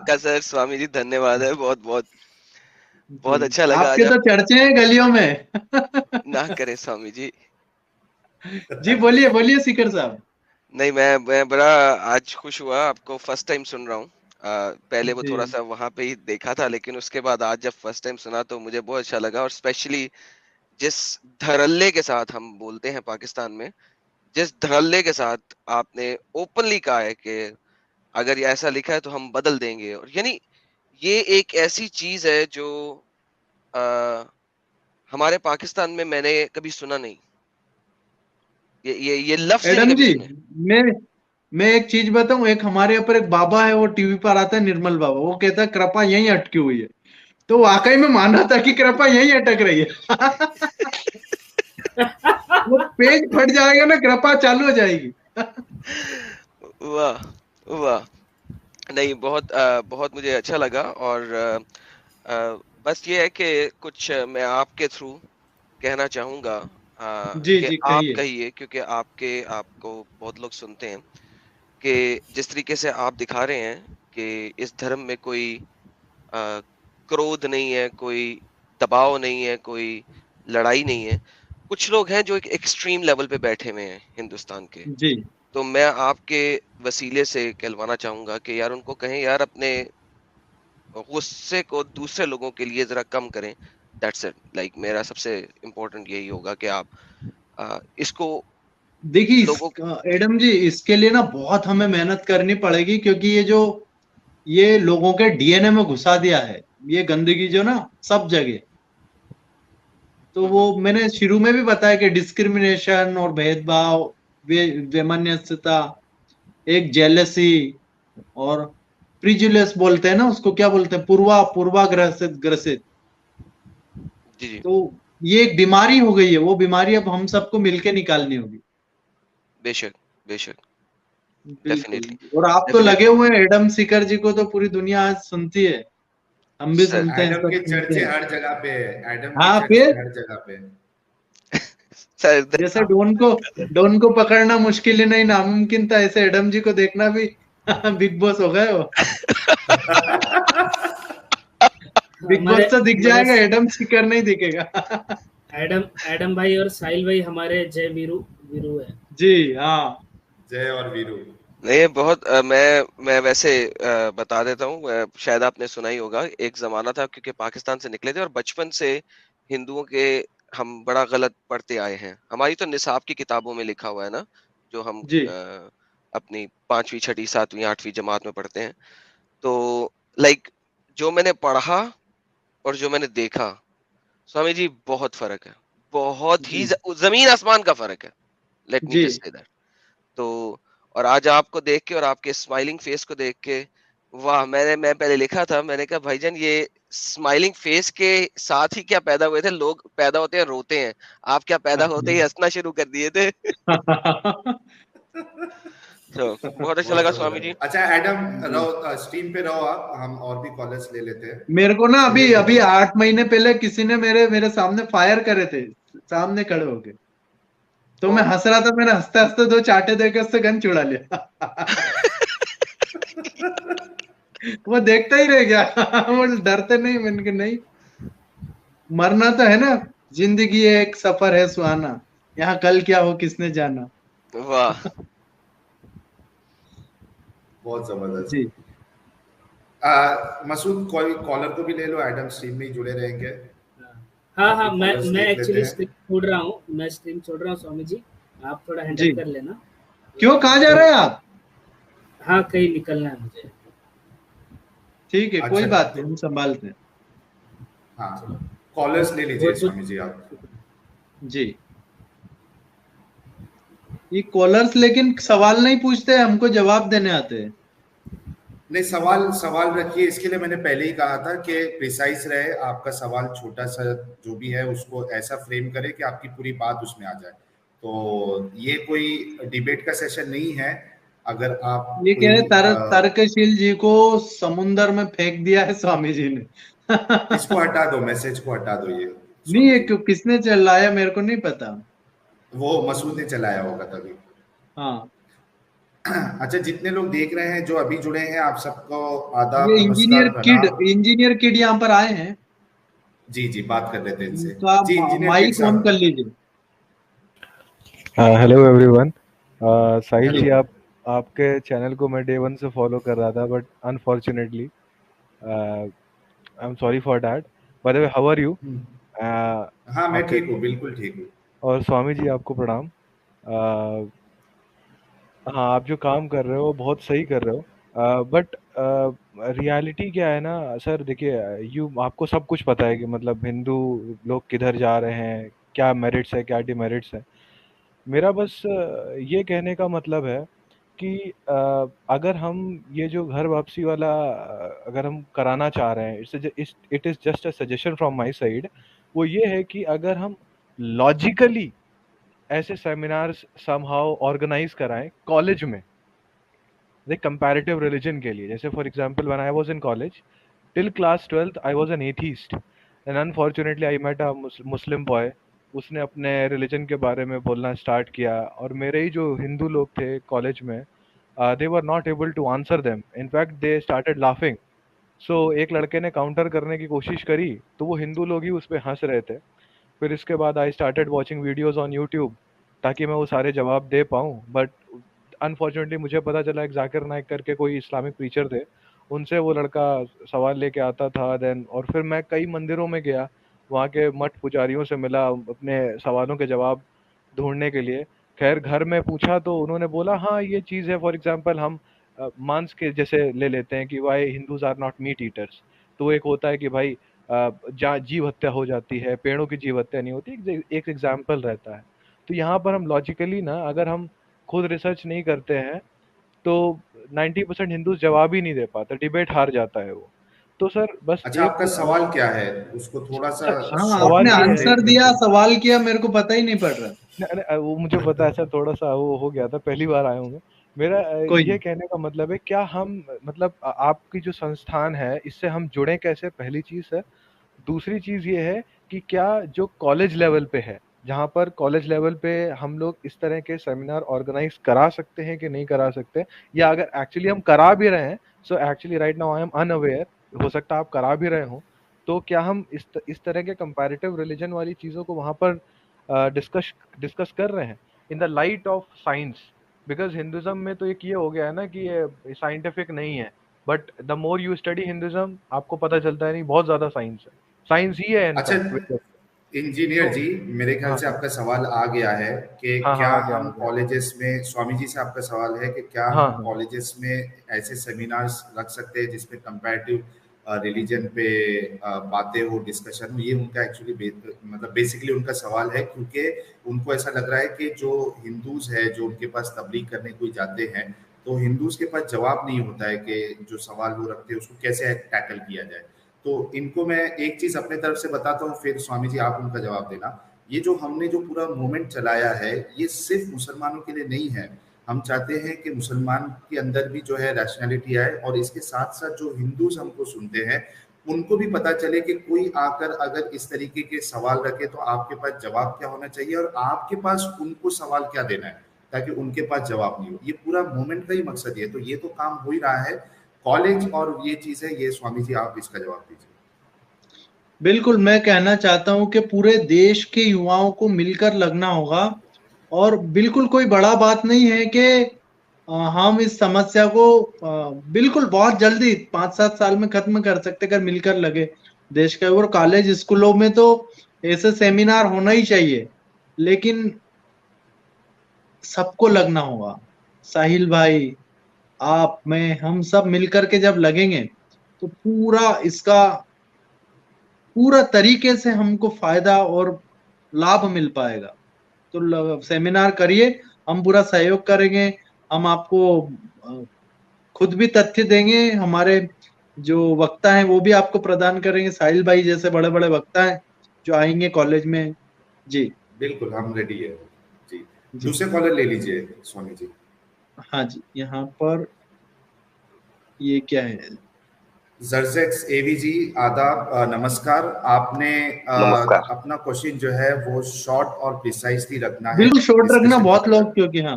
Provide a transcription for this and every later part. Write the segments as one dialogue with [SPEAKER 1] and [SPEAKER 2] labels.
[SPEAKER 1] आपका सर स्वामी जी धन्यवाद है, बहुत बहुत बहुत
[SPEAKER 2] जी,
[SPEAKER 1] अच्छा लगा
[SPEAKER 2] आपके
[SPEAKER 1] आज
[SPEAKER 2] तो
[SPEAKER 1] आप।
[SPEAKER 2] चर्चे हैं गलियों में।
[SPEAKER 1] ना करे स्वामी जी।
[SPEAKER 2] जी बोलिए बोलिए सीकर साहब।
[SPEAKER 1] नहीं, मैं बड़ा आज खुश हुआ, आपको फर्स्ट टाइम सुन रहा हूँ। पहले वो थोड़ा
[SPEAKER 2] जी
[SPEAKER 1] सा वहां पे ही देखा था, लेकिन उसके बाद आज जब फर्स्ट टाइम सुना तो मुझे बहुत अच्छा लगा। और स्पेशली जिस धड़ल्ले के साथ हम बोलते हैं पाकिस्तान में, जिस धड़ल्ले के साथ आपने ओपनली कहा है कि अगर ये ऐसा लिखा है तो हम बदल देंगे, और यानी ये एक ऐसी चीज है जो आ, हमारे पाकिस्तान में मैंने कभी सुना नहीं। ये लफ्ज ही नहीं
[SPEAKER 2] एडम
[SPEAKER 1] कभी
[SPEAKER 2] जी,
[SPEAKER 1] सुने।
[SPEAKER 2] मैं मैं एक चीज बताऊं, एक हमारे ऊपर एक बाबा है, वो टीवी पर आता है, निर्मल बाबा, वो कहता है कृपा यहीं अटकी हुई है। तो वाकई में मान रहा था कि कृपा यहीं अटक रही है। वो पेज फट जाएगा ना, कृपा चालू हो जाएगी।
[SPEAKER 1] वाह वाह। नहीं, बहुत मुझे अच्छा लगा। और बस ये है कि कुछ मैं आपके थ्रू कहना चाहूंगा,
[SPEAKER 2] जी
[SPEAKER 1] कि
[SPEAKER 2] जी
[SPEAKER 1] आप
[SPEAKER 2] कहिए।
[SPEAKER 1] कहिए, क्योंकि आपको बहुत लोग सुनते हैं, कि जिस तरीके से आप दिखा रहे हैं कि इस धर्म में कोई अ, क्रोध नहीं है, कोई दबाव नहीं है, कोई लड़ाई नहीं है। कुछ लोग हैं जो एक एक्सट्रीम लेवल पे बैठे हुए हैं हिंदुस्तान के।
[SPEAKER 2] जी
[SPEAKER 1] तो मैं आपके वसीले से कहलवाना चाहूंगा कि यार उनको कहें, यार अपने गुस्से को दूसरे लोगों के लिए जरा कम करें। That's it. लाइक मेरा सबसे इम्पोर्टेंट यही होगा कि आप इसको
[SPEAKER 2] देखिए
[SPEAKER 1] लोगों। जी।
[SPEAKER 2] एडम जी, इसके लिए ना बहुत हमें मेहनत करनी पड़ेगी, क्योंकि ये लोगों के डीएनए में घुसा दिया है, ये गंदगी जो ना सब जगह। तो वो
[SPEAKER 1] हम्म।
[SPEAKER 2] मैंने शुरू में भी बताया कि डिस्क्रिमिनेशन और भेदभाव, वैमनस्यता, एक जेलसी, और प्रिजुडिस बोलते हैं ना उसको, क्या बोलते हैं, पूर्वाग्रसित ग्रसित।
[SPEAKER 1] जी जी।
[SPEAKER 2] तो ये एक बीमारी हो गई है, वो बीमारी अब हम सबको मिलके निकालनी होगी।
[SPEAKER 1] बेशक बेशक।
[SPEAKER 2] बिल्कुल।
[SPEAKER 1] डेफिनेटली
[SPEAKER 2] और आप तो लगे
[SPEAKER 1] डेफिनेटली।
[SPEAKER 2] हुए हैं, एडम सीकर जी को तो पूरी दुनिया आज सुनती है, हम भी
[SPEAKER 1] सर
[SPEAKER 2] सुनते हैं,
[SPEAKER 3] एडम
[SPEAKER 2] सब
[SPEAKER 3] के
[SPEAKER 2] सुनते
[SPEAKER 3] चर्चे
[SPEAKER 2] हैं।
[SPEAKER 3] हर जगह पे है, एडम के
[SPEAKER 2] हाँ
[SPEAKER 3] चर्चे
[SPEAKER 2] फिर,
[SPEAKER 3] हर जगह पे है।
[SPEAKER 1] सर
[SPEAKER 2] जैसे डोन को पकड़ना मुश्किल ही नहीं नामुमकिन था, ऐसे एडम जी को देखना भी बिग बॉस हो गए हो। बिग
[SPEAKER 4] हमारे
[SPEAKER 2] बॉस तो दिख
[SPEAKER 4] हमारे
[SPEAKER 2] जाएगा, एडम सीकर नहीं दिखेगा।
[SPEAKER 4] एडम एडम भाई और साहिल भाई हमारे जय वीरू वीरू है।
[SPEAKER 2] जी हाँ।
[SPEAKER 3] जय और वीरू।
[SPEAKER 1] नहीं, बहुत मैं वैसे बता देता हूँ, शायद आपने सुना ही होगा। एक जमाना था, क्योंकि पाकिस्तान से निकले थे और बचपन से हिंदुओं के हम बड़ा गलत पढ़ते आए हैं। हमारी तो निसाब की किताबों में लिखा हुआ है ना, जो हम
[SPEAKER 2] जी
[SPEAKER 1] अपनी 5वीं 6वीं 7वीं 8वीं जमात में पढ़ते हैं। तो लाइक जो मैंने पढ़ा और जो मैंने देखा, स्वामी जी, बहुत फर्क है। बहुत ही
[SPEAKER 2] जी
[SPEAKER 1] जमीन आसमान का फर्क है। लेट मी
[SPEAKER 2] जी।
[SPEAKER 1] Just say that. तो और आज आपको देख के और आपके स्माइलिंग फेस को देख के, वाह। मैं पहले लिखा था, मैंने कहा भाईजान ये स्माइलिंग फेस के साथ ही क्या पैदा हुए थे? लोग पैदा होते हैं रोते हैं, आप क्या पैदा होते ही हंसना शुरू कर दिए थे। तो बहुत अच्छा
[SPEAKER 3] बहुत
[SPEAKER 1] लगा स्वामी जी।
[SPEAKER 3] जबरदस्त। अच्छा एडम,
[SPEAKER 2] जी।
[SPEAKER 3] रहो स्ट्रीम पे रहो आप, हम और भी कॉलर्स ले लेते हैं।
[SPEAKER 2] मेरे को ना
[SPEAKER 3] सुनील
[SPEAKER 2] अभी अभी
[SPEAKER 3] बोलिए।
[SPEAKER 2] 8 महीने पहले किसी ने मेरे मेरे सामने फायर करे थे, सामने खड़े होके। तो मैं
[SPEAKER 1] कौन?
[SPEAKER 2] हंस रहा था, मैंने हंसते हंसते दो चाटे देके उससे गन छुड़ा लिया। वो देखता ही रह गया। वो डरते नहीं, मैंने कहा नहीं, मरना तो है ना, जिंदगी एक सफर है सुहाना, यहाँ कल क्या हो किसने जाना।
[SPEAKER 1] वाह।
[SPEAKER 3] बहुत जबरदस्त।
[SPEAKER 2] जी
[SPEAKER 3] मसूद, कोई कॉलर को भी ले लो, एडम स्ट्रीम में ही जुड़े रहेंगे।
[SPEAKER 4] हाँ हाँ,
[SPEAKER 3] बाकी कॉलर्स
[SPEAKER 4] मैं
[SPEAKER 3] देख लेते
[SPEAKER 4] एक्चुअली
[SPEAKER 3] हैं।
[SPEAKER 4] स्ट्रीम छोड़ रहा हूँ, मैं स्ट्रीम छोड़ रहा हूँ स्वामी जी, आप थोड़ा हैंडल
[SPEAKER 2] जी।
[SPEAKER 4] कर लेना।
[SPEAKER 2] क्यों, कहाँ जा
[SPEAKER 4] तो
[SPEAKER 2] रहे हैं आप?
[SPEAKER 4] हाँ, कहीं निकलना है मुझे।
[SPEAKER 2] ठीक है, कोई
[SPEAKER 3] अच्छा
[SPEAKER 2] बात
[SPEAKER 3] तो
[SPEAKER 2] नहीं, हम संभालते हैं।
[SPEAKER 3] हाँ, कॉलर्स ले लीजिए
[SPEAKER 4] बहुत
[SPEAKER 3] स्वामी जी आप।
[SPEAKER 4] बहुत
[SPEAKER 2] जी। ये कॉलर्स लेकिन सवाल नहीं पूछते, हमको जवाब देने आते हैं।
[SPEAKER 3] नहीं, सवाल सवाल रखिए, इसके लिए मैंने पहले ही कहा था कि प्रिसाइज रहे आपका सवाल, छोटा सा जो भी है उसको ऐसा फ्रेम करें कि आपकी पूरी बात उसमें आ जाए। तो ये कोई डिबेट का सेशन नहीं है। अगर आप
[SPEAKER 2] ये कह
[SPEAKER 3] कोई
[SPEAKER 2] रहे तर्कशील जी को समुंदर में फेंक दिया है स्वामी जी ने।
[SPEAKER 3] इसको हटा दो, मैसेज को हटा दो ये
[SPEAKER 2] नहीं,
[SPEAKER 3] स्वामी
[SPEAKER 2] ये
[SPEAKER 3] जी।
[SPEAKER 2] किसने चलाया मेरे को नहीं पता।
[SPEAKER 3] वो मसूद ने चलाया होगा तभी।
[SPEAKER 2] हाँ
[SPEAKER 3] अच्छा, जितने लोग देख रहे हैं जो अभी जुड़े हैं, आप सबको आदाब,
[SPEAKER 2] ये
[SPEAKER 3] नमस्कार, प्रणाम।
[SPEAKER 2] इंजीनियर किड यहाँ पर आए हैं,
[SPEAKER 3] जी जी, बात कर लेते हैं इनसे।
[SPEAKER 2] उनका
[SPEAKER 3] जी इंजीनियर किड
[SPEAKER 2] माइक ऑन कर
[SPEAKER 3] साहब।
[SPEAKER 2] लीजिए।
[SPEAKER 5] Hello everyone. साहिल
[SPEAKER 3] हेलो।
[SPEAKER 5] जी, आपके चैनल को मैं डे वन से फॉलो कर रहा था, but unfortunately I am sorry for that. By the way, how are you?
[SPEAKER 3] हाँ मैं
[SPEAKER 5] आपके
[SPEAKER 3] ठीक हूँ, बिल्कुल ठीक हूँ।
[SPEAKER 5] और स्वामी जी आपको प्रणाम। हाँ, आप जो काम कर रहे हो बहुत सही कर रहे हो, बट रियलिटी क्या है ना सर, देखिए, आपको सब कुछ पता है कि मतलब हिंदू लोग किधर जा रहे हैं, क्या मेरिट्स है क्या डिमेरिट्स है। मेरा बस ये कहने का मतलब है कि अगर हम ये जो घर वापसी वाला अगर हम कराना चाह रहे हैं, it is just a suggestion from my side. वो ये है कि अगर हम लॉजिकली ऐसे सेमिनार्स समहाउ ऑर्गेनाइज कराएं कॉलेज में, लाइक कंपैरेटिव रिलीजन के लिए। जैसे for example, when I was in college till class 12th I was an atheist, and unfortunately I met a Muslim boy. उसने अपने रिलीजन के बारे में बोलना स्टार्ट किया, और मेरे ही जो हिंदू लोग थे कॉलेज में, they were not able to answer them, in fact they started laughing. So एक लड़के ने काउंटर करने की कोशिश करी, तो वो हिंदू लोग ही उस पर हंस रहे थे। फिर इसके बाद I started watching videos on YouTube, ताकि मैं वो सारे जवाब दे पाऊँ। बट अनफॉर्चुनेटली मुझे पता चला एक जाकिर नाइक करके कोई इस्लामिक प्रीचर थे, उनसे वो लड़का सवाल लेके आता था। देन और फिर मैं कई मंदिरों में गया, वहाँ के मठ पुजारियों से मिला अपने सवालों के जवाब ढूंढने के लिए। खैर घर में पूछा तो उन्होंने बोला हाँ ये चीज़ है। फॉर एग्जांपल हम मांस के जैसे ले लेते हैं कि why Hindus are not meat eaters. तो एक होता है कि भाई जहाँ जीव हत्या हो जाती है, पेड़ों की जीव हत्या नहीं होती, एक एग्जाम्पल रहता है। तो यहाँ पर हम लॉजिकली ना, अगर हम खुद रिसर्च नहीं करते हैं तो 90% हिंदूज जवाब ही नहीं दे पाते, डिबेट हार जाता है वो। तो सर बस
[SPEAKER 3] अच्छा,
[SPEAKER 5] एक
[SPEAKER 3] आपका सवाल क्या है, उसको थोड़ा सा
[SPEAKER 5] सर,
[SPEAKER 2] हाँ,
[SPEAKER 5] सवाल
[SPEAKER 2] आपने
[SPEAKER 3] शॉर्ट
[SPEAKER 5] ये
[SPEAKER 3] में
[SPEAKER 5] है,
[SPEAKER 2] आंसर
[SPEAKER 3] मेरे
[SPEAKER 2] दिया,
[SPEAKER 3] को।
[SPEAKER 2] सवाल किया, मेरे को पता ही नहीं पड़ रहा।
[SPEAKER 5] वो मुझे पता है सर, थोड़ा सा वो हो गया था, पहली बार आया हूँ मैं। मेरा
[SPEAKER 2] कोई
[SPEAKER 5] ये
[SPEAKER 2] नहीं।
[SPEAKER 5] कहने का मतलब है, क्या हम मतलब आपकी जो संस्थान है इससे हम जुड़े कैसे, पहली चीज है। दूसरी चीज ये है कि क्या जो कॉलेज लेवल पे है, जहाँ पर कॉलेज लेवल पे हम लोग इस तरह के सेमिनार ऑर्गेनाइज करा सकते हैं कि नहीं करा सकते, या अगर एक्चुअली हम करा भी रहे हैं, so actually right now I am unaware, हो सकता है आप करा भी रहे हो, तो क्या हम इस तरह के कंपैरेटिव रिलीजन वाली चीज़ों को वहाँ पर डिस्कस डिस्कस कर रहे हैं in the light of science. Because Hinduism में तो एक ये हो गया है ना कि ये साइंटिफिक नहीं है, but the more you study Hinduism आपको पता चलता है नहीं बहुत ज्यादा साइंस है, साइंस ही है
[SPEAKER 3] अच्छा
[SPEAKER 5] इनफैक्ट।
[SPEAKER 3] इंजीनियर
[SPEAKER 5] तो
[SPEAKER 3] जी, मेरे ख्याल
[SPEAKER 5] हाँ
[SPEAKER 3] से
[SPEAKER 5] हाँ
[SPEAKER 3] आपका सवाल आ गया है कि
[SPEAKER 5] हाँ हाँ,
[SPEAKER 3] क्या
[SPEAKER 5] आ गया आ
[SPEAKER 3] हम
[SPEAKER 5] गया।
[SPEAKER 3] कॉलेजेस में, स्वामी जी से आपका सवाल है कि क्या
[SPEAKER 5] हाँ
[SPEAKER 3] हम
[SPEAKER 5] हाँ
[SPEAKER 3] कॉलेजेस में ऐसे सेमिनार्स रख सकते हैं जिसमें कंपैरेटिव रिलीजन पे बातें हो, डिस्कशन हो। ये उनका एक्चुअली मतलब बेसिकली उनका सवाल है, क्योंकि उनको ऐसा लग रहा है कि जो हिंदूज है जो उनके पास तबलीग करने कोई जाते हैं, तो हिंदूज के पास जवाब नहीं होता है कि जो सवाल वो रखते हैं उसको कैसे टैकल किया जाए। तो इनको मैं एक चीज अपने तरफ से बताता हूँ, फिर स्वामी जी आप उनका जवाब देना। ये जो हमने जो पूरा मूवमेंट चलाया है, ये सिर्फ मुसलमानों के लिए नहीं है। हम चाहते हैं कि मुसलमान के अंदर भी जो है रैशनैलिटी आए, और इसके साथ साथ जो हिंदूज हमको सुनते हैं उनको भी पता चले कि कोई आकर अगर इस तरीके के सवाल रखे तो आपके पास जवाब क्या होना चाहिए, और आपके पास उनको सवाल क्या देना है ताकि उनके पास जवाब नहीं हो। ये पूरा मूवमेंट का ही मकसद है। तो ये तो काम हो ही रहा है कॉलेज, और ये चीज है, ये स्वामी जी आप इसका जवाब दीजिए।
[SPEAKER 2] बिल्कुल, मैं कहना चाहता हूं कि पूरे देश के युवाओं को मिलकर लगना होगा, और बिल्कुल कोई बड़ा बात नहीं है कि हम इस समस्या को बिल्कुल बहुत जल्दी 5-7 साल में खत्म कर सकते अगर मिलकर लगे देश के। और कॉलेज स्कूलों में तो ऐसे सेमिनार होना ही चाहिए, लेकिन सबको लगना होगा। साहिल भाई, आप, मैं, हम सब मिलकर के जब लगेंगे तो पूरा तरीके से हमको फायदा और लाभ मिल पाएगा। तो सेमिनार करिए, हम पूरा सहयोग करेंगे। हम आपको अ, खुद भी तथ्य देंगे, हमारे जो वक्ता हैं वो भी आपको प्रदान करेंगे, साहिल भाई जैसे बड़े बड़े वक्ता हैं जो आएंगे कॉलेज में। जी
[SPEAKER 3] बिल्कुल हम रेडी है। जी,
[SPEAKER 2] जी।
[SPEAKER 3] दूसरे कॉलर ले लीजिए स्वामी जी।
[SPEAKER 2] हाँ जी, यहाँ पर ये क्या है?
[SPEAKER 3] जर्जेक्स एवी जी, आदाब, नमस्कार। आपने
[SPEAKER 6] नमस्कार।
[SPEAKER 3] अपना क्वेश्चन जो है वो शॉर्ट और प्रिसाइजली रखना है।
[SPEAKER 2] बिल्कुल शॉर्ट रखना
[SPEAKER 3] डिस्कशन
[SPEAKER 2] बहुत
[SPEAKER 3] खत्म
[SPEAKER 2] लोग,
[SPEAKER 3] करना।
[SPEAKER 2] क्योंकि हाँ,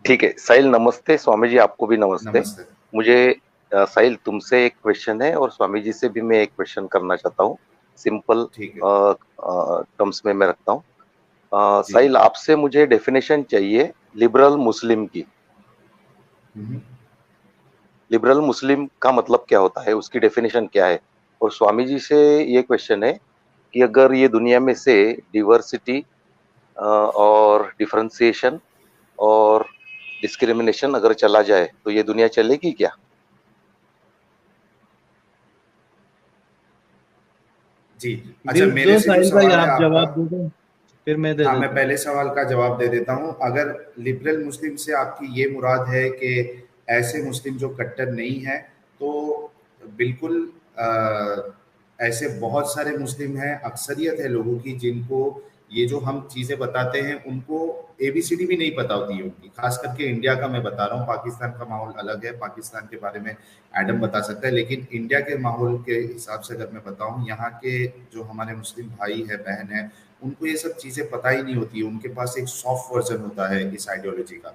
[SPEAKER 6] ठीक है साहिल, नमस्ते। स्वामी जी आपको भी नमस्ते।
[SPEAKER 3] नमस्ते।
[SPEAKER 6] मुझे साहिल तुमसे एक क्वेश्चन है और स्वामी जी से भी मैं एक क्वेश्चन करना चाहता हूँ। सिंपल
[SPEAKER 3] ठीक है
[SPEAKER 6] टर्म्स में मैं रखता हूँ।
[SPEAKER 3] जी।
[SPEAKER 6] साहिल, आपसे मुझे डेफिनेशन चाहिए लिबरल मुस्लिम की।
[SPEAKER 3] हम्म।
[SPEAKER 6] लिबरल मुस्लिम का मतलब क्या होता है, उसकी डेफिनेशन क्या है? और स्वामी जी से ये क्वेश्चन है कि अगर ये दुनिया में से डिवर्सिटी और डिफरेंशिएशन और डिस्क्रिमिनेशन अगर चला जाए तो ये दुनिया चलेगी क्या?
[SPEAKER 3] जी। अच्छा, मेरे
[SPEAKER 2] दो
[SPEAKER 3] से जो
[SPEAKER 2] साहिल भाई,
[SPEAKER 3] सवाल है
[SPEAKER 2] आप
[SPEAKER 3] आपका,
[SPEAKER 2] जवाब दे दो, फिर मैं दे
[SPEAKER 3] हाँ, मैं
[SPEAKER 2] देता हूँ।
[SPEAKER 3] पहले सवाल का जवाब दे देता हूँ। अगर लिबरल मुस्लिम से आपकी ये मुराद है कि ऐसे मुस्लिम जो कट्टर नहीं है, तो बिल्कुल ऐसे बहुत सारे मुस्लिम हैं, अक्सरियत है लोगों की जिनको ये जो हम चीज़ें बताते हैं उनको एबीसीडी भी नहीं पता होती है उनकी। खास करके इंडिया का मैं बता रहा हूँ, पाकिस्तान का माहौल अलग है, पाकिस्तान के बारे में एडम बता सकता है, लेकिन इंडिया के माहौल के हिसाब से अगर मैं बताऊँ, यहाँ के जो हमारे मुस्लिम भाई है, बहन है, उनको ये सब चीज़ें पता ही नहीं होती है। उनके पास एक सॉफ्ट वर्जन होता है इस आइडियोलॉजी का,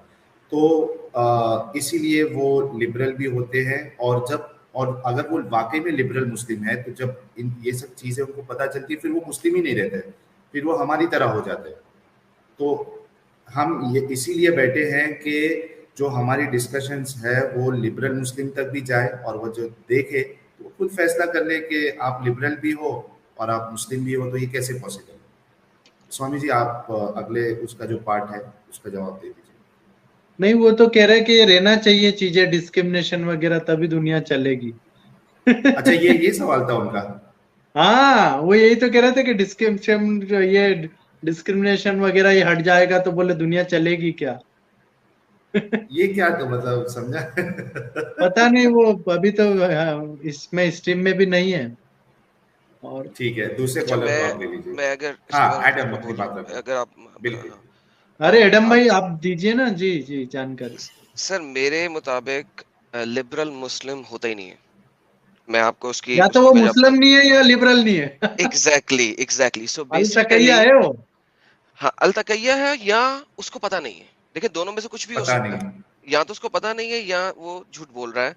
[SPEAKER 3] तो इसीलिए वो लिबरल भी होते हैं। और अगर वो वाकई में लिबरल मुस्लिम है, तो जब इन ये सब चीज़ें उनको पता चलती है, फिर वो मुस्लिम ही नहीं रहते, फिर वो हमारी तरह हो जाते हैं। तो हम ये इसीलिए बैठे हैं कि जो हमारी डिस्कशंस है वो लिबरल मुस्लिम तक भी जाए, और वो जो देखे तो वो खुद फैसला कर ले कि आप लिबरल भी हो और आप मुस्लिम भी हो, तो ये कैसे पॉसिबल है। स्वामी जी, आप अगले उसका जो पार्ट है उसका जवाब दे दीजिए।
[SPEAKER 2] नहीं, वो तो कह रहे हैं कि रहना चाहिए चीजें, डिस्क्रिमिनेशन वगैरह, तभी दुनिया चलेगी।
[SPEAKER 3] अच्छा, ये सवाल था उनका।
[SPEAKER 2] हाँ, वो यही तो कह रहे थे कि डिस्क्रिमिनेशन वगैरह ये हट जाएगा तो बोले दुनिया चलेगी क्या।
[SPEAKER 3] ये क्या, तो मतलब समझा।
[SPEAKER 2] पता नहीं, वो अभी तो इसमें स्ट्रीम में भी नहीं है। और
[SPEAKER 3] ठीक है, दूसरे
[SPEAKER 1] अच्छा,
[SPEAKER 3] कॉलर को
[SPEAKER 1] मैं
[SPEAKER 3] आप ले लीजिए।
[SPEAKER 1] मैं अगर इसके बारे
[SPEAKER 3] हाँ,
[SPEAKER 1] में कुछ
[SPEAKER 3] एडम
[SPEAKER 1] मैं
[SPEAKER 3] अपनी
[SPEAKER 1] बोलूं,
[SPEAKER 3] बात रखो।
[SPEAKER 1] अगर आप
[SPEAKER 3] बिल्कुल।
[SPEAKER 1] हाँ,
[SPEAKER 2] अरे एडम
[SPEAKER 1] आप
[SPEAKER 2] भाई, आप दीजिए ना जी जी जानकारी।
[SPEAKER 1] सर मेरे मुताबिक लिबरल मुस्लिम होता ही नहीं है। मैं आपको उसकी
[SPEAKER 2] या तो
[SPEAKER 1] उसकी
[SPEAKER 2] वो
[SPEAKER 1] वजह
[SPEAKER 2] मुस्लिम नहीं है या लिबरल नहीं है।
[SPEAKER 1] एग्जैक्टली सो
[SPEAKER 2] अल
[SPEAKER 1] बेसिकली,
[SPEAKER 2] तकैया है वो।
[SPEAKER 1] हाँ, अल्तकैया है या उसको पता नहीं है। देखिए, दोनों में से कुछ भी हो
[SPEAKER 3] पता
[SPEAKER 1] सकता है।
[SPEAKER 3] नहीं।
[SPEAKER 1] या तो उसको पता नहीं है या वो झूठ बोल रहा है,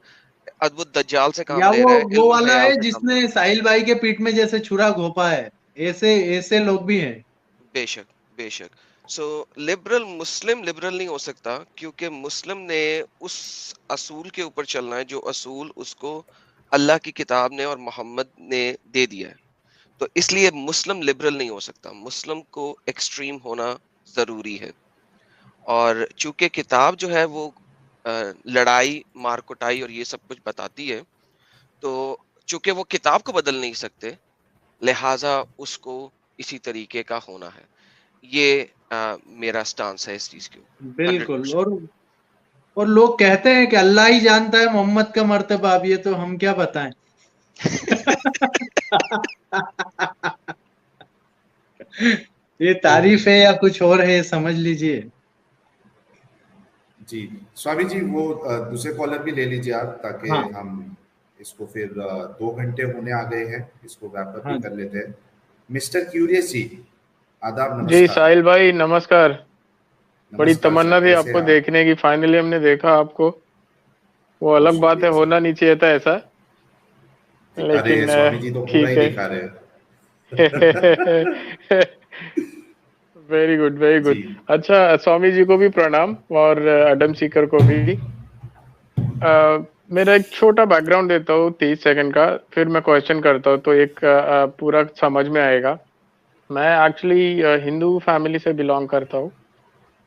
[SPEAKER 1] अद्भुत दज्जाल से काम
[SPEAKER 2] या
[SPEAKER 1] ले
[SPEAKER 2] वो
[SPEAKER 1] रहा है,
[SPEAKER 2] वो
[SPEAKER 1] इल्म
[SPEAKER 2] वाला
[SPEAKER 1] हयाल
[SPEAKER 2] है
[SPEAKER 1] से काम ले रहा
[SPEAKER 2] जिसने साहिल भाई के पीठ में जैसे छुरा घोंपा है। ऐसे ऐसे लोग भी हैं।
[SPEAKER 1] है। बेशक, बेशक। सो लिबरल मुस्लिम लिबरल नहीं हो सकता, क्योंकि मुस्लिम ने उस असूल के ऊपर चलना है जो असूल उसको अल्लाह की किताब ने और मोहम्मद ने दे दिया है। तो इसलिए मुस्लिम लिबरल नहीं हो सकता, मुस्लिम को एक्सट्रीम होना जरूरी है। और चूंकि किताब जो है वो लड़ाई, मार कुटाई और ये सब कुछ बताती है, तो चूंकि वो किताब को बदल नहीं सकते, लिहाजा उसको इसी तरीके का होना है। ये मेरा स्टांस है इस चीज के ऊपर,
[SPEAKER 2] बिल्कुल।
[SPEAKER 1] 100%।
[SPEAKER 2] और लोग कहते हैं कि अल्लाह ही जानता है मोहम्मद का मर्तबा, अब ये तो हम क्या बताएं। ये
[SPEAKER 3] तो
[SPEAKER 2] तारीफ है या कुछ और है, समझ लीजिए।
[SPEAKER 3] जी, स्वामी जी, वो दूसरे कॉलर भी ले लीजिए आप, ताकि
[SPEAKER 2] हाँ
[SPEAKER 3] हम इसको फिर 2 घंटे होने आ गए हैं, इसको रैप अप भी
[SPEAKER 2] हाँ
[SPEAKER 3] कर लेते हैं। मिस्टर क्यूरियस जी, आदाब,
[SPEAKER 7] जी
[SPEAKER 3] नमस्कार।
[SPEAKER 7] साहिल भाई नमस्कार। बड़ी
[SPEAKER 3] नमस्कार
[SPEAKER 7] तमन्ना
[SPEAKER 3] सर,
[SPEAKER 7] थी
[SPEAKER 3] कैसे हैं
[SPEAKER 7] आपको
[SPEAKER 3] आप?
[SPEAKER 7] देखने की, फाइनली हमने देखा आपको। वो
[SPEAKER 3] बहुत
[SPEAKER 7] अलग बात है,
[SPEAKER 3] शुक्रिया सर।
[SPEAKER 7] होना नहीं चाहिए था ऐसा,
[SPEAKER 3] अरे
[SPEAKER 7] लेकिन
[SPEAKER 3] स्वामी जी तो पूरा ही
[SPEAKER 7] ठीक है।
[SPEAKER 3] दिखा रहे हैं।
[SPEAKER 7] वेरी गुड वेरी
[SPEAKER 3] जी।
[SPEAKER 7] गुड। अच्छा, स्वामी जी को भी प्रणाम और एडम सीकर को भी। मेरा एक छोटा बैकग्राउंड देता हूँ 30 सेकंड का, फिर मैं क्वेश्चन करता हूँ तो एक पूरा समझ में आएगा। मैं एक्चुअली हिंदू फैमिली से बिलोंग करता हूँ,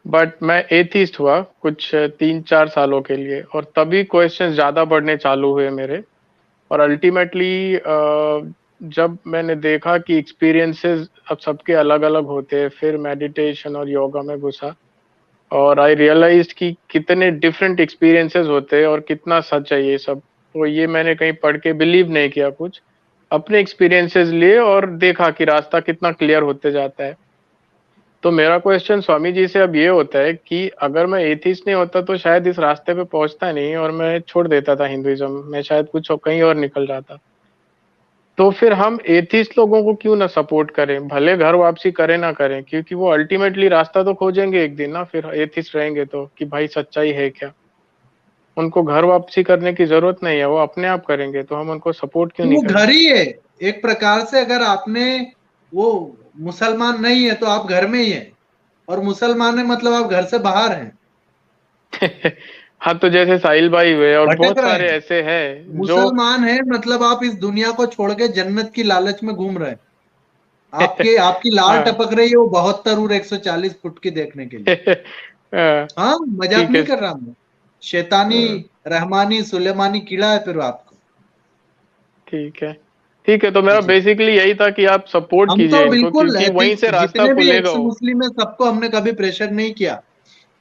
[SPEAKER 7] बट मैं एथिस्ट हुआ कुछ 3-4 सालों के लिए, और तभी क्वेश्चंस ज़्यादा बढ़ने चालू हुए मेरे। और अल्टीमेटली जब मैंने देखा कि एक्सपीरियंसेस अब सबके अलग अलग होते हैं, फिर मेडिटेशन और योगा में घुसा, और आई रियलाइज्ड कि कितने डिफरेंट एक्सपीरियंसेस होते हैं और कितना सच है ये सब। तो ये मैंने कहीं पढ़ के बिलीव नहीं किया कुछ, अपने एक्सपीरियंसेस लिए और देखा कि रास्ता कितना क्लियर होते जाता है। तो मेरा क्वेश्चन स्वामी जी से अब ये होता है कि अगर मैं एथिस्ट नहीं होता तो शायद इस रास्ते पे पहुंचता नहीं, और मैं छोड़ देता था हिंदुइज्म, मैं शायद कुछ कहीं और निकल जाता। तो फिर हम एथिस्ट लोगों को क्यों ना सपोर्ट करें, भले घर वापसी करें ना करें, क्योंकि वो अल्टीमेटली रास्ता तो खोजेंगे एक दिन ना, फिर एथिस्ट रहेंगे तो, कि भाई सच्चाई है क्या। उनको घर वापसी करने की जरूरत नहीं है, वो अपने आप करेंगे, तो हम उनको सपोर्ट क्यों
[SPEAKER 2] तो
[SPEAKER 7] नहीं
[SPEAKER 2] वो
[SPEAKER 7] करें।
[SPEAKER 2] घर ही है एक प्रकार से। अगर आपने वो मुसलमान नहीं है तो आप घर में ही है, और मुसलमान है मतलब आप घर से बाहर हैं,
[SPEAKER 7] हाँ, तो जैसे साहिल भाई हुए और
[SPEAKER 2] भटक
[SPEAKER 7] बहुत
[SPEAKER 2] रहे
[SPEAKER 7] सारे
[SPEAKER 2] हैं।
[SPEAKER 7] ऐसे हैं जो
[SPEAKER 2] मुसलमान है मतलब आप इस दुनिया को छोड़ के जन्नत की लालच में घूम रहे हैं। आपकी लार
[SPEAKER 7] हाँ।
[SPEAKER 2] टपक रही है वो 72 और 140 फुट की देखने के लिए।
[SPEAKER 7] हाँ,
[SPEAKER 2] हाँ, मजाक
[SPEAKER 7] ठीक है।
[SPEAKER 2] नहीं कर रहा मैं। शैतानी
[SPEAKER 7] हाँ,
[SPEAKER 2] रहमानी सुलेमानी कीड़ा है फिर आपको।
[SPEAKER 7] ठीक है, ठीक है। तो मेरा
[SPEAKER 2] जी,
[SPEAKER 7] बेसिकली यही था कि आप सपोर्ट
[SPEAKER 2] हम तो
[SPEAKER 7] कीजिए इनको,
[SPEAKER 2] बिल्कुल
[SPEAKER 7] क्योंकि वहीं से रास्ता
[SPEAKER 2] जितने भी
[SPEAKER 7] खुलेगा
[SPEAKER 2] एक्स
[SPEAKER 7] वो।
[SPEAKER 2] मुस्लिम है सबको हमने कभी प्रेशर नहीं किया।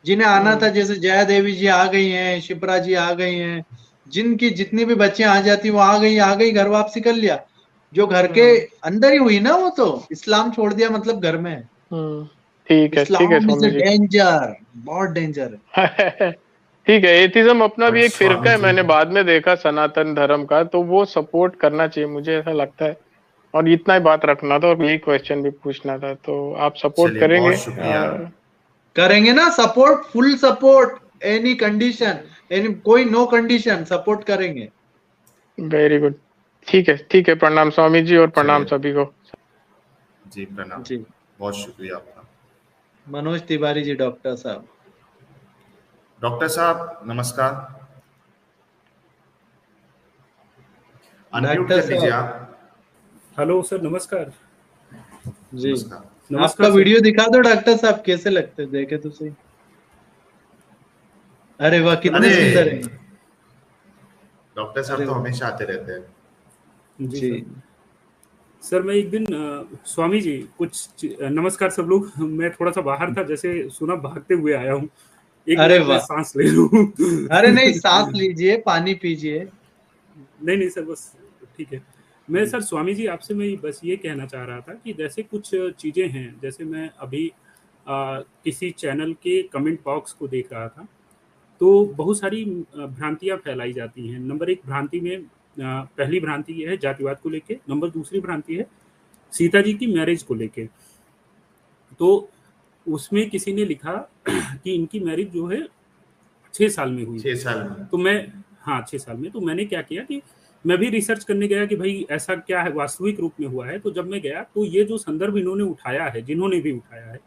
[SPEAKER 2] जिन्हें आना था,
[SPEAKER 7] हम्म,
[SPEAKER 2] जैसे जया देवी जी आ गई हैं, शिप्रा जी आ गई हैं, जिनकी जितनी भी बच्चियां आ जाती वो आ गई, घर वापसी कर लिया। जो घर के
[SPEAKER 7] हम्म,
[SPEAKER 2] अंदर ही हुई ना, वो तो इस्लाम छोड़ दिया मतलब घर में है।
[SPEAKER 7] हम्म। ठीक है
[SPEAKER 2] इस्लाम इज
[SPEAKER 7] स्वामी
[SPEAKER 2] ए
[SPEAKER 7] जी।
[SPEAKER 2] डेंजर, बहुत डेंजर है।
[SPEAKER 7] ठीक है, एथिज्म अपना
[SPEAKER 3] बट
[SPEAKER 7] भी एक फिरका
[SPEAKER 3] स्वामी
[SPEAKER 7] है,
[SPEAKER 3] जी,
[SPEAKER 7] मैंने बाद में देखा सनातन धर्म का, तो वो सपोर्ट करना चाहिए, मुझे ऐसा लगता है। और इतना ही बात रखना था, और यही क्वेश्चन भी पूछना था, तो आप सपोर्ट
[SPEAKER 3] चलिए
[SPEAKER 7] करेंगे।
[SPEAKER 3] बहुत शुक्रिया।
[SPEAKER 2] करेंगे ना support, full support, any condition, any कोई नो कंडीशन सपोर्ट करेंगे।
[SPEAKER 7] Very good. ठीक है, ठीक है। प्रणाम स्वामी जी, और प्रणाम
[SPEAKER 3] चलिए
[SPEAKER 7] सभी को।
[SPEAKER 3] जी, प्रणाम।
[SPEAKER 2] जी,
[SPEAKER 3] बहुत शुक्रिया आपका।
[SPEAKER 2] मनोज तिवारी जी, डॉक्टर साहब।
[SPEAKER 3] डॉक्टर साहब नमस्कार, अनम्यूट
[SPEAKER 2] डॉक्टर
[SPEAKER 3] कर लीजिए
[SPEAKER 2] साहब
[SPEAKER 3] आप।
[SPEAKER 4] हेलो सर, नमस्कार।
[SPEAKER 2] जी,
[SPEAKER 3] नमस्कार।
[SPEAKER 2] आपका
[SPEAKER 4] नमस्कार सर।
[SPEAKER 2] वीडियो दिखा दो डॉक्टर साहब, कैसे लगते देखे तो सही। अरे वाह, कितने
[SPEAKER 3] अरे
[SPEAKER 2] सुंदर है।
[SPEAKER 3] डॉक्टर साहब
[SPEAKER 2] अरे
[SPEAKER 3] तो
[SPEAKER 2] वाह।
[SPEAKER 3] हमेशा आते रहते हैं।
[SPEAKER 4] जी
[SPEAKER 2] जी,
[SPEAKER 4] सर। सर मैं एक दिन स्वामी जी नमस्कार सब लोग। मैं थोड़ा सा बाहर था, जैसे सुना भागते हुए आया हूँ। एक
[SPEAKER 2] अरे
[SPEAKER 4] मिनट में
[SPEAKER 2] वाह।
[SPEAKER 4] सांस ले लूँ।
[SPEAKER 2] अरे नहीं, सांस लीजिए, पानी पीजिए।
[SPEAKER 4] नहीं नहीं सर, बस ठीक है। मैं
[SPEAKER 2] जी,
[SPEAKER 4] सर स्वामी जी आपसे मैं बस ये कहना चाह रहा था कि जैसे कुछ चीज़ें हैं, जैसे मैं अभी किसी चैनल के कमेंट बॉक्स को देख रहा था, तो बहुत सारी भ्रांतियां फैलाई जाती हैं। नंबर एक भ्रांति में पहली भ्रांति ये है जातिवाद को लेके। नंबर दूसरी भ्रांति है सीता जी की मैरिज को लेके। तो उसमें किसी ने लिखा कि इनकी मैरिज जो है 6 साल में हुई
[SPEAKER 3] छह
[SPEAKER 4] थी।
[SPEAKER 3] साल में
[SPEAKER 4] तो मैं, हाँ 6 साल में, तो मैंने क्या किया कि मैं भी रिसर्च करने गया कि भाई ऐसा क्या है वास्तविक रूप में हुआ है। तो जब मैं गया तो ये जो संदर्भ इन्होंने उठाया है, जिन्होंने भी उठाया है,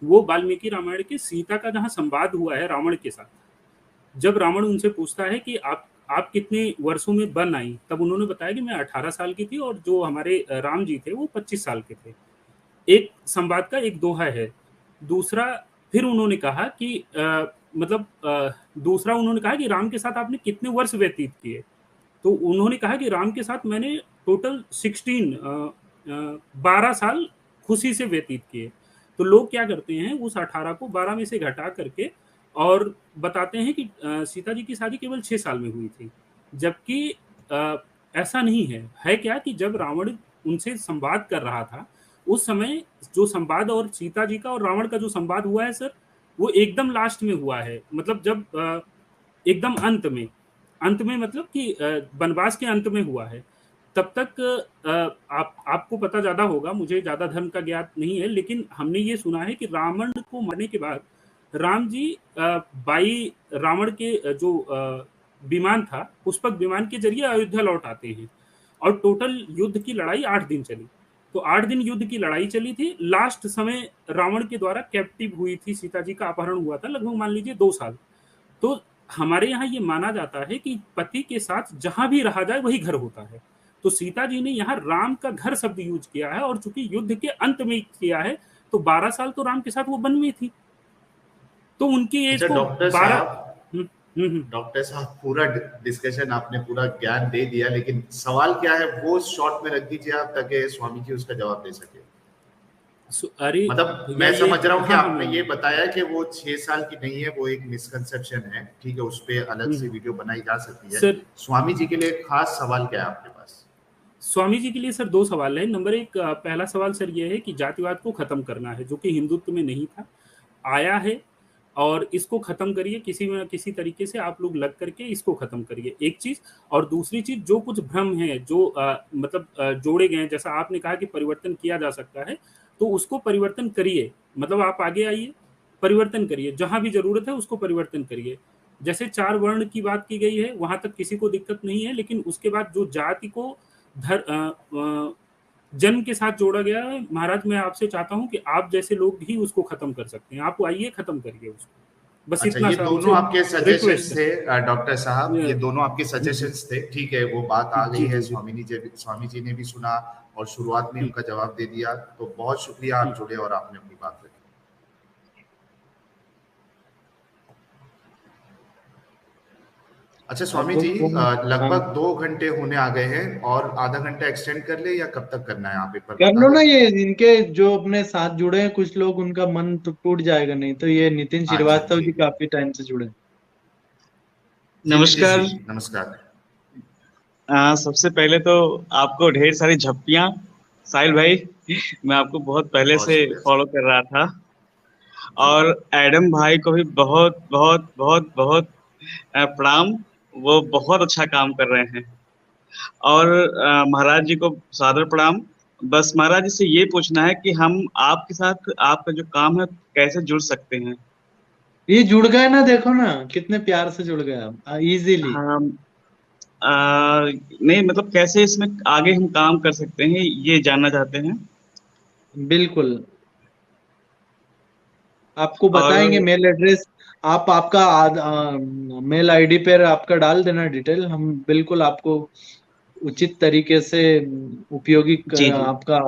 [SPEAKER 4] वो वाल्मीकि रामायण की सीता का जहाँ संवाद हुआ है रावण के साथ। जब रावण उनसे पूछता है कि आप कितने वर्षों में बन आई, तब उन्होंने बताया कि मैं 18 साल की थी और जो हमारे राम जी थे वो 25 साल के थे। एक संवाद का एक दोहा है। दूसरा, फिर उन्होंने कहा कि दूसरा उन्होंने कहा कि राम के साथ आपने कितने वर्ष व्यतीत किए। तो उन्होंने कहा कि राम के साथ मैंने टोटल 12 साल खुशी से व्यतीत किए। तो लोग क्या करते हैं, उस 18 को 12 में से घटा करके और बताते हैं कि सीता जी की शादी केवल 6 साल में हुई थी। जबकि अ, ऐसा नहीं है। है क्या कि जब रावण उनसे संवाद कर रहा था, उस समय जो संवाद और सीता जी का और रावण का जो संवाद हुआ है सर, वो एकदम लास्ट में हुआ है। मतलब जब एकदम अंत में मतलब कि वनवास के अंत में हुआ है। तब तक आपको पता ज़्यादा होगा, मुझे ज़्यादा धर्म का ज्ञात नहीं है, लेकिन हमने ये सुना है कि रावण को मारने के बाद राम जी बाई रावण के जो विमान था, पुष्पक विमान के जरिए अयोध्या लौट आते हैं। और टोटल युद्ध की लड़ाई 8 दिन चली। तो 8 दिन युद्ध की लड़ाई चली थी। लास्ट समय रावण के द्वारा कैप्टिव हुई थी सीता जी, का अपहरण हुआ था लगभग मान लीजिए 2 साल। तो हमारे यहाँ ये माना जाता है कि पति के साथ जहां भी रहा जाए वही घर होता है। तो सीता जी ने यहाँ राम का घर शब्द यूज किया है, और चूंकि युद्ध के अंत में किया है, तो 12 साल तो राम के साथ वो वन में थी। तो उनकी एज
[SPEAKER 3] अच्छा
[SPEAKER 4] को
[SPEAKER 3] डॉक्टर
[SPEAKER 4] 12।
[SPEAKER 3] साहब, डॉक्टर साहब पूरा डिस्कशन आपने पूरा ज्ञान दे दिया, लेकिन सवाल क्या है वो शॉर्ट में रख दीजिए आप, ताकि स्वामी जी उसका जवाब दे सके।
[SPEAKER 4] अरे
[SPEAKER 3] मतलब
[SPEAKER 4] भैया,
[SPEAKER 3] मैं
[SPEAKER 4] ये
[SPEAKER 3] समझ रहा हूँ कि
[SPEAKER 4] हाँ हाँ
[SPEAKER 3] आपने
[SPEAKER 4] मैं
[SPEAKER 3] ये बताया कि वो 6 साल की नहीं है, वो एक मिसकंसेप्शन है, ठीक है, उस पर अलग से वीडियो बनाई जा सकती है।
[SPEAKER 4] सर,
[SPEAKER 3] स्वामी जी के लिए खास सवाल क्या है आपके पास?
[SPEAKER 4] स्वामी जी के लिए सर 2 सवाल है। नंबर एक, पहला सवाल सर ये है कि जातिवाद को खत्म करना है, जो कि हिंदुत्व में नहीं था, आया है। और इसको खत्म करिए, किसी न किसी तरीके से आप लोग लग करके इसको खत्म करिए, एक चीज। और दूसरी चीज, जो कुछ भ्रम है जो मतलब जोड़े गए हैं, जैसा आपने कहा कि परिवर्तन किया जा सकता है, तो उसको परिवर्तन करिए, मतलब आप आगे आइए, परिवर्तन करिए, जहां भी जरूरत है उसको परिवर्तन करिए। जैसे 4 वर्ण की बात की गई है, वहां तक किसी को दिक्कत नहीं है, लेकिन उसके बाद जो जाति को जन्म के साथ जोड़ा गया है, महाराज मैं आपसे चाहता हूं कि आप जैसे लोग ही उसको खत्म कर सकते हैं, आप आइए खत्म करिए उसको, बस
[SPEAKER 3] अच्छा,
[SPEAKER 4] इतना
[SPEAKER 3] ये
[SPEAKER 4] सा
[SPEAKER 3] दोनों
[SPEAKER 4] मुझसे
[SPEAKER 3] आपके सजेशंस
[SPEAKER 4] रिक्वेस्ट
[SPEAKER 3] थे
[SPEAKER 4] है।
[SPEAKER 3] डॉक्टर साहब, ये दोनों आपके
[SPEAKER 4] जी
[SPEAKER 3] सजेशंस थे। ठीक है, वो बात आ गई
[SPEAKER 4] जी
[SPEAKER 3] है,
[SPEAKER 4] जी
[SPEAKER 3] स्वामी जी ने भी सुना और शुरुआत में
[SPEAKER 4] जी
[SPEAKER 3] उनका जवाब दे दिया। तो बहुत शुक्रिया, आप
[SPEAKER 4] जी
[SPEAKER 3] जुड़े और आपने अपनी बात रखी। अच्छा स्वामी जी,
[SPEAKER 2] हाँ,
[SPEAKER 3] लगभग 2 घंटे होने आ गए हैं, और आधा घंटा एक्सटेंड कर ले या कब तक करना है, आप एक बार
[SPEAKER 2] कर
[SPEAKER 3] बता
[SPEAKER 2] लो
[SPEAKER 3] दें।
[SPEAKER 2] ना, ये इनके जो अपने साथ जुड़े हैं कुछ लोग, उनका मन तो टूट जाएगा, नहीं तो ये नितिन
[SPEAKER 3] अच्छा
[SPEAKER 2] श्रीवास्तव
[SPEAKER 3] जी
[SPEAKER 2] जी काफी टाइम से जुड़े हैं।
[SPEAKER 3] जी, नीतीश
[SPEAKER 8] नमस्कार।
[SPEAKER 3] जी नमस्कार।
[SPEAKER 8] सबसे पहले तो आपको ढेर सारी झप्पियां, साहिल भाई। मैं आपको बहुत पहले
[SPEAKER 3] बहुत
[SPEAKER 8] से
[SPEAKER 3] शुक्रिया सर।
[SPEAKER 8] फॉलो कर रहा था।
[SPEAKER 3] जी
[SPEAKER 8] और एडम भाई को भी बहुत बहुत बहुत बहुत प्रणाम। वो बहुत अच्छा काम कर रहे हैं। और महाराज जी को सादर प्रणाम। बस महाराज जी से ये पूछना है कि हम आपके साथ आपका जो काम है कैसे जुड़ सकते हैं।
[SPEAKER 2] ये जुड़ गए ना, देखो ना कितने प्यार से जुड़ गए आप, इजीली।
[SPEAKER 8] हाँ। नहीं मतलब कैसे इसमें आगे हम काम कर सकते हैं ये जानना चाहते हैं।
[SPEAKER 2] बिल्कुल, आपको
[SPEAKER 8] और
[SPEAKER 2] बताएंगे मेल एड्रेस। आप आपका मेल आईडी पर आपका डाल देना डिटेल, हम बिल्कुल आपको उचित तरीके से उपयोगी
[SPEAKER 8] जी जी
[SPEAKER 2] आपका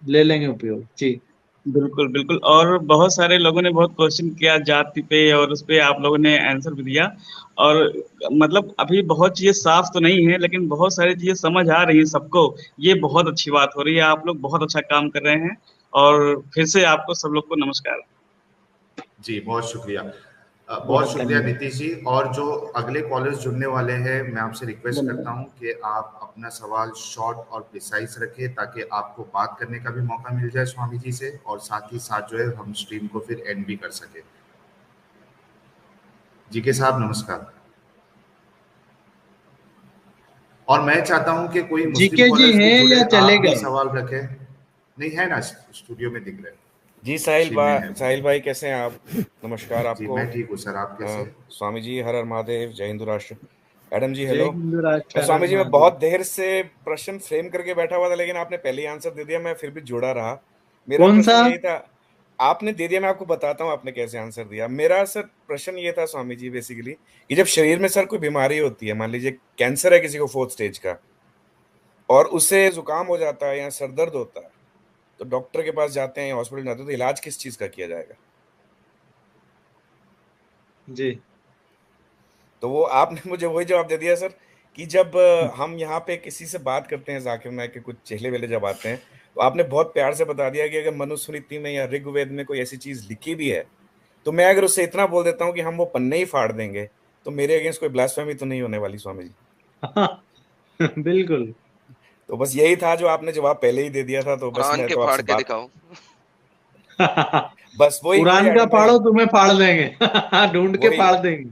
[SPEAKER 2] ले लेंगे उपयोग जी।
[SPEAKER 8] बिल्कुल बिल्कुल। और बहुत सारे लोगों ने बहुत क्वेश्चन किया जाति पे, और उस पे आप लोगों ने आंसर भी दिया। और मतलब अभी बहुत चीजें साफ तो नहीं है, लेकिन बहुत सारी चीजें समझ आ रही हैं सबको। ये बहुत अच्छी बात हो रही है, आप लोग बहुत अच्छा काम कर रहे हैं। और फिर से आपको सब लोग को नमस्कार।
[SPEAKER 3] जी, बहुत शुक्रिया। बहुत
[SPEAKER 2] बहुत
[SPEAKER 3] शुक्रिया
[SPEAKER 2] धन्यवाद।
[SPEAKER 3] नीतीश जी। और जो अगले कॉलर्स जुड़ने वाले हैं, मैं आपसे रिक्वेस्ट करता
[SPEAKER 8] धन्यवाद।
[SPEAKER 3] हूं कि आप अपना सवाल शॉर्ट और प्रिसाइज रखें, ताकि आपको बात करने का भी मौका मिल जाए स्वामी जी से, और साथ ही साथ जो है हम स्ट्रीम को फिर एंड भी कर सके। जी के साहब नमस्कार। और मैं चाहता हूं कि कोई मुस्लिम
[SPEAKER 2] जीके जी
[SPEAKER 3] कॉलर्स भी
[SPEAKER 2] हैं
[SPEAKER 3] जुड़े,
[SPEAKER 2] या
[SPEAKER 3] आप भी
[SPEAKER 2] चलेगा?
[SPEAKER 3] सवाल रखें। नहीं है ना, स्टूडियो में दिख रहे हैं।
[SPEAKER 9] जी
[SPEAKER 3] जी में है।
[SPEAKER 9] साहिल भाई कैसे हैं आप? नमस्कार
[SPEAKER 3] जी
[SPEAKER 9] आपको।
[SPEAKER 3] मैं ठीक हूँ सर, आप कैसे हैं?
[SPEAKER 9] स्वामी जी हर हर महादेव, जय हिंदू राष्ट्र। एडम जी
[SPEAKER 2] जय
[SPEAKER 9] हेलो।
[SPEAKER 2] हिंदू राष्ट्र, हर हर
[SPEAKER 9] स्वामी जी मैं
[SPEAKER 2] महादेव।
[SPEAKER 9] बहुत देर से प्रश्न फ्रेम करके बैठा हुआ था, लेकिन आपने पहले ही आंसर दे दिया, मैं फिर भी जुड़ा रहा। मेरा
[SPEAKER 2] कौन
[SPEAKER 9] प्रश्न
[SPEAKER 2] सा?
[SPEAKER 9] यही था, आपने दे दिया, मैं आपको बताता हूँ आपने कैसे आंसर दिया। मेरा सर प्रश्न ये था स्वामी जी बेसिकली, कि जब शरीर में सर कोई बीमारी होती है, मान लीजिए कैंसर है किसी को 4th स्टेज का, और उससे जुकाम हो जाता है या सर दर्द होता है, तो डॉक्टर के पास जाते हैं, हॉस्पिटल जाते हैं, तो इलाज किस चीज का किया जाएगा?
[SPEAKER 2] जी
[SPEAKER 9] तो वो आपने मुझे वही जवाब दे दिया सर, कि जब हम यहाँ पे किसी से बात करते हैं, जाकिर नायक के कुछ चेहले वेले जब आते हैं, तो आपने बहुत प्यार से बता दिया कि अगर मनुस्मृति में या ऋग्वेद में कोई ऐसी चीज लिखी भी है, तो मैं अगर उससे इतना बोल देता हूँ कि हम वो पन्ने ही फाड़ देंगे, तो मेरे अगेंस्ट कोई ब्लास्फेमी तो नहीं होने वाली स्वामी जी?
[SPEAKER 2] बिल्कुल।
[SPEAKER 9] तो बस यही था जो आपने जवाब पहले ही दे दिया था, तो बस
[SPEAKER 1] कुरान
[SPEAKER 9] मैं
[SPEAKER 1] के
[SPEAKER 9] तो
[SPEAKER 1] फाड़
[SPEAKER 9] आपसे
[SPEAKER 1] के
[SPEAKER 9] बात,
[SPEAKER 1] दिखाओ।
[SPEAKER 9] बस वही वही
[SPEAKER 2] कुरान का
[SPEAKER 9] एडम भाई,
[SPEAKER 2] फाड़ो, तुम्हें फाड़ देंगे। ढूंढ के
[SPEAKER 9] वही।
[SPEAKER 2] फाड़ देंगे।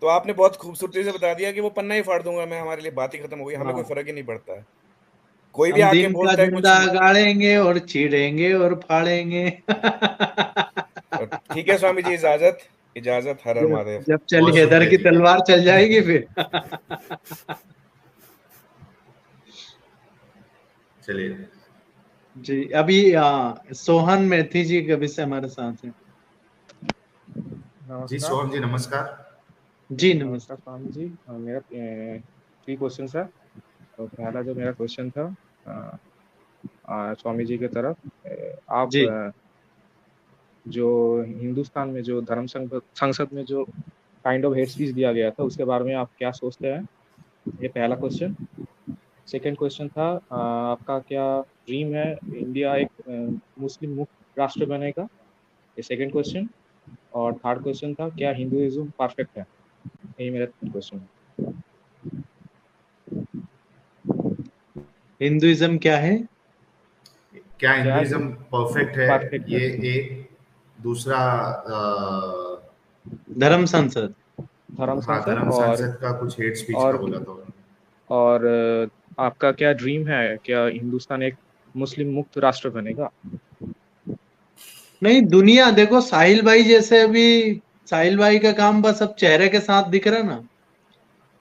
[SPEAKER 9] तो आपने बहुत खूबसूरती से बता दिया कि वो पन्ना ही फाड़ दूंगा मैं, हमारे लिए बात ही खत्म हो गई, हमें कोई
[SPEAKER 2] हाँ,
[SPEAKER 9] फर्क ही नहीं पड़ता है। कोई भी
[SPEAKER 2] हम
[SPEAKER 9] आके
[SPEAKER 2] दिन का
[SPEAKER 9] बोलता है कुछ
[SPEAKER 2] झंडा गाड़ेंगे और चीरेंगे और फाड़ेंगे।
[SPEAKER 9] ठीक है स्वामी जी, इजाजत, इजाजत, हर हर
[SPEAKER 2] जब
[SPEAKER 9] महादेव।
[SPEAKER 2] जब
[SPEAKER 3] बहुत
[SPEAKER 2] चली हैदर
[SPEAKER 3] शुक्रिया
[SPEAKER 2] की
[SPEAKER 3] जी।
[SPEAKER 2] तलवार चल जाएगी फिर।
[SPEAKER 3] चलिए
[SPEAKER 2] जी, अभी सोहन मैथी जी कभी से हमारे साथ हैं।
[SPEAKER 3] जी,
[SPEAKER 10] नमस्कार।
[SPEAKER 3] सोहम जी नमस्कार।
[SPEAKER 2] जी
[SPEAKER 10] नमस्कार
[SPEAKER 2] नमस्ते।
[SPEAKER 10] स्वामी जी। मेरा 3 क्वेश्चन है। तो पहला जो मेरा क्वेश्चन था स्वामी जी की तरफ, आप
[SPEAKER 2] जी
[SPEAKER 10] जो हिंदुस्तान में जो धर्म संसद में जो काइंड ऑफ हेड स्पीच दिया गया था, उसके बारे में आप क्या सोचते हैं? ये पहला क्वेश्चन। सेकंड क्वेश्चन था, आपका क्या ड्रीम है इंडिया एक मुस्लिम मुक्त राष्ट्र बनेगा? ये सेकंड क्वेश्चन। और थर्ड क्वेश्चन था, क्या हिंदुइज्म परफेक्ट है? यही मेरा 3 क्वेश्चन है।
[SPEAKER 2] हिंदुइज्म क्या है?
[SPEAKER 3] क्या
[SPEAKER 10] क्या
[SPEAKER 3] हिंदुइज्म परफेक्ट है,
[SPEAKER 10] परफेक्ट है?
[SPEAKER 3] ये एक। दूसरा
[SPEAKER 2] धर्म संसद।
[SPEAKER 3] हाँ, धर्म संसद का कुछ हेट स्पीच का बोला था।
[SPEAKER 10] और आपका क्या ड्रीम है, क्या हिंदुस्तान एक मुस्लिम मुक्त राष्ट्र बनेगा?
[SPEAKER 2] नहीं, दुनिया देखो, साहिल भाई जैसे, अभी साहिल भाई का काम बस अब चेहरे के साथ दिख रहा ना,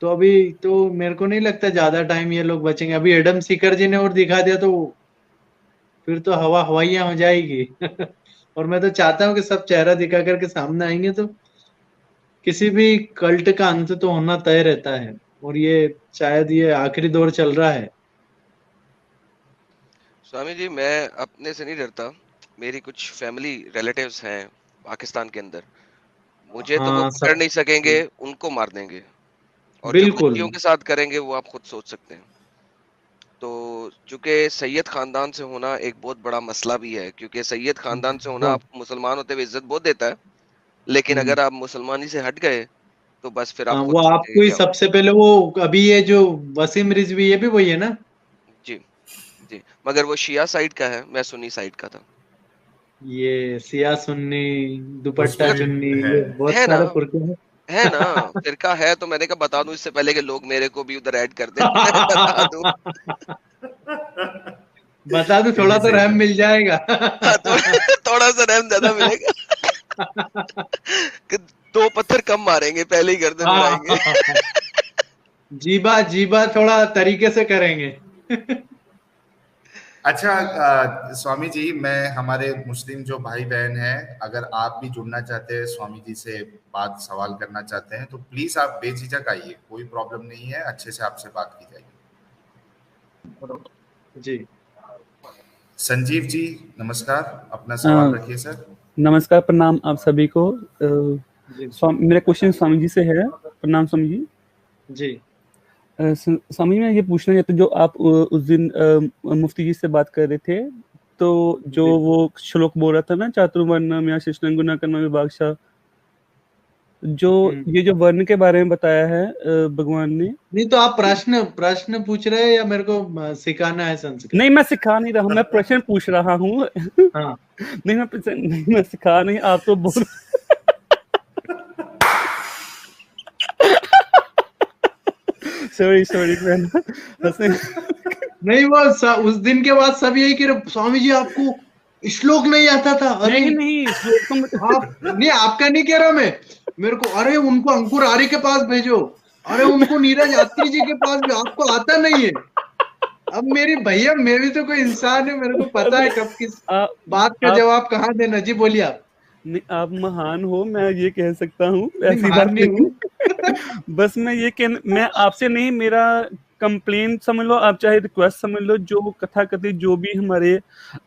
[SPEAKER 2] तो अभी तो मेरे को नहीं लगता ज्यादा टाइम ये लोग बचेंगे। अभी एडम सीकर जी ने और दिखा दिया तो फिर तो हवाइयां हो जाएगी। और मैं तो चाहता हूँ कि सब चेहरा दिखा करके सामने आएंगे तो किसी भी कल्ट का अंत तो होना तय रहता है, और ये शायद ये आखिरी दौर चल रहा है।
[SPEAKER 1] स्वामी जी, मैं अपने से नहीं डरता, मेरी कुछ फैमिली रिलेटिव्स हैं पाकिस्तान के अंदर, मुझे तो वो
[SPEAKER 2] हाँ,
[SPEAKER 1] पकड़ नहीं सकेंगे, उनको मार देंगे, और जो
[SPEAKER 2] बिल्कुल।
[SPEAKER 1] बच्चियों के साथ करेंगे वो आप खुद सोच सकते हैं। तो चूंकि सैयद खानदान से होना एक बहुत बड़ा मसला भी है, क्योंकि सैयद खानदान से होना आपको मुसलमान होते हुए इज्जत बहुत देता है, लेकिन अगर आप मुसलमानी से हट गए तो बस फिर आप
[SPEAKER 2] हाँ,
[SPEAKER 1] खुद
[SPEAKER 2] वो आपको
[SPEAKER 1] सोचिए
[SPEAKER 2] ही
[SPEAKER 1] क्या
[SPEAKER 2] सबसे पहले, वो अभी ये जो वसीम रिजवी, ये भी वही है ना?
[SPEAKER 1] जी जी, मगर वो शिया साइड का है, मैं सुन्नी साइड का था।
[SPEAKER 2] ये सिया सुन्नी, दुपट्टा चुन्नी, ये बहुत
[SPEAKER 1] है ना,
[SPEAKER 2] सारे पुरखे हैं।
[SPEAKER 1] है ना, फिरका है, तो मैंने कहा बता दूं इससे पहले कि लोग मेरे को भी उधर ऐड कर दें। बता दूं।
[SPEAKER 2] बता दो, थोड़ा तो रहम मिल जाएगा।
[SPEAKER 1] थोड़ा सा रहम ज्यादा मिलेगा। कि 2 पत्थर कम मारेंगे, पहले ही गर्दन उड़ाएंगे।
[SPEAKER 2] जीबा जीबा थोड़ा तरीके से करेंगे।
[SPEAKER 3] अच्छा, स्वामी जी, मैं हमारे मुस्लिम जो भाई बहन हैं, अगर आप भी जुड़ना चाहते हैं, स्वामी जी से बात सवाल करना चाहते हैं, तो प्लीज आप बेझिझक आइए, कोई प्रॉब्लम नहीं है, अच्छे से आपसे बात की जाएगी।
[SPEAKER 2] जी,
[SPEAKER 3] संजीव जी नमस्कार, अपना सवाल रखिए सर।
[SPEAKER 11] नमस्कार, प्रणाम आप सभी को। मेरा क्वेश्चन स्वामी जी से है। प्रणाम स्वामी जी।
[SPEAKER 2] जी
[SPEAKER 11] स्वामी, मैं ये पूछना चाहता हूँ, जो आप उस दिन मुफ्ती जी से बात कर रहे थे, तो जो वो श्लोक बोल रहा था ना, चातुर्वर्ण में शिष्णं गुना कर्म विभागशः, जो ये जो वर्ण के बारे में बताया है भगवान ने।
[SPEAKER 2] नहीं, तो आप प्रश्न पूछ रहे हैं या मेरे को सिखाना है संस्कृत?
[SPEAKER 11] नहीं, मैं सिखा नहीं रहा हूँ, मैं प्रश्न पूछ रहा हूँ।
[SPEAKER 2] हाँ।
[SPEAKER 11] नहीं, मैं सिखा नहीं, आप तो बोल। सॉरी
[SPEAKER 2] नहीं, वो उस दिन के बाद सब यही कह रहे, स्वामी जी आपको श्लोक नहीं आता था। अरे
[SPEAKER 11] नहीं,
[SPEAKER 2] आप नहीं, आपका नहीं कह रहा मैं, मेरे को, अरे उनको अंकुर आर्य के पास भेजो, अरे उनको नीरज यात्री जी के पास भी, आपको आता नहीं है। अब मेरी भैया, मैं भी तो कोई इंसान है, मेरे को पता है कब किस बात का जवाब कहाँ देना। जी बोलिए आप।
[SPEAKER 11] नहीं, आप महान हो, मैं ये कह सकता हूँ, ऐसी
[SPEAKER 2] बात नहीं।
[SPEAKER 11] बस मैं आपसे नहीं, मेरा कंप्लेंट समझ लो आप, चाहे रिक्वेस्ट समझ लो, जो कथाकथित जो भी हमारे